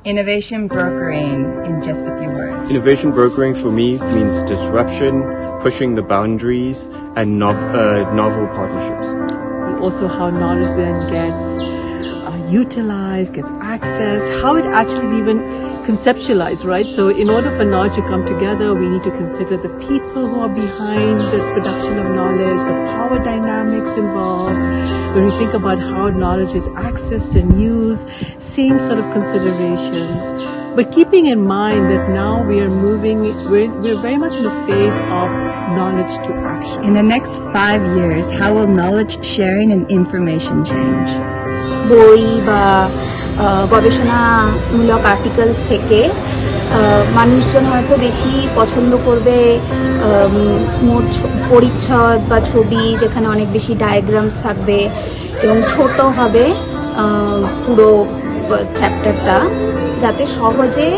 Innovation brokering in just a few words. Innovation brokering for me means disruption, pushing the boundaries, and novel partnerships. Also how knowledge then gets utilized, gets access, how it actually is even conceptualized, right? So in order for knowledge to come together, we need to consider the people who are behind the production of knowledge, the power dynamics involved. When we think about how knowledge is accessed and used, same sort of considerations. But keeping in mind that now we're very much in a phase of knowledge to action. In the next 5 years, how will knowledge sharing and information change? বই বা গবেষণামূলক articles থেকে মানুষজন হয়তো বেশি পছন্দ করবে পরিচ্ছদ বা ছবি যেখানে অনেক বেশি ডায়াগ্রামস থাকবে এবং ছোট হবে পুরো চ্যাপ্টারটা যাতে সহজে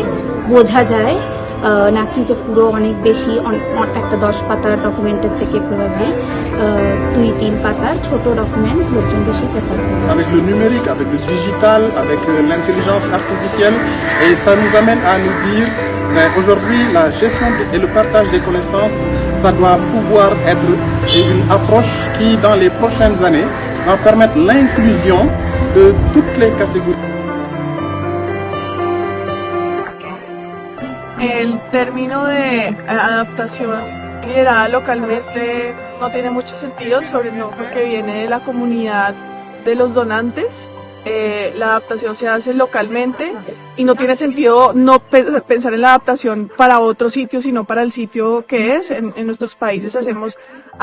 বোঝা যায় নাকি যে পুরো অনেক বেশি একটা 10 পাতার ডকুমেন্টের থেকে প্রবাবলি 2-3 পাতার ছোট ডকুমেন্ট লোকজন বেশি প্রেফার করে। Avec le numérique, avec le digital, avec l'intelligence artificielle, et ça nous amène à nous dire aujourd'hui la gestion et le partage des connaissances, ça doit pouvoir être une approche qui dans les prochaines années va permettre l'inclusion de toutes les catégories. El término de adaptación liderada localmente no tiene mucho sentido, sobre todo porque viene de la comunidad de los donantes. La adaptación se hace localmente y no tiene sentido no pensar en la adaptación para otro sitio, sino para el sitio que es. En nuestros países hacemos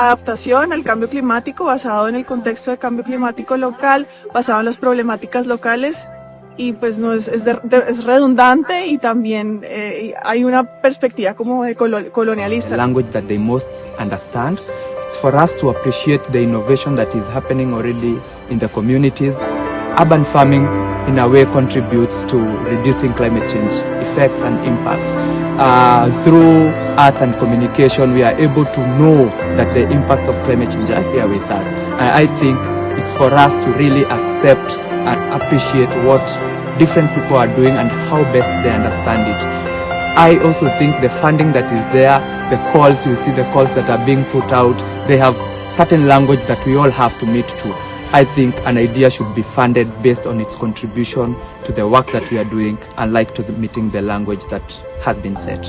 adaptación al cambio climático basado en el contexto de cambio climático local, basado en las problemáticas locales. Y pues no es redundante y también hay una perspectiva como de colonialista. The language that they most understand. It's for us to appreciate the innovation that is happening already in the communities. Urban farming in a way contributes to reducing climate change effects and impacts. Through arts and communication, we are able to know that the impacts of climate change are here with us. And I think it's for us to really accept and appreciate what different people are doing and how best they understand it. I also think the funding that is there, the calls, you see the calls that are being put out, they have certain language that we all have to meet to. I think an idea should be funded based on its contribution to the work that we are doing, unlike to meeting the language that has been set.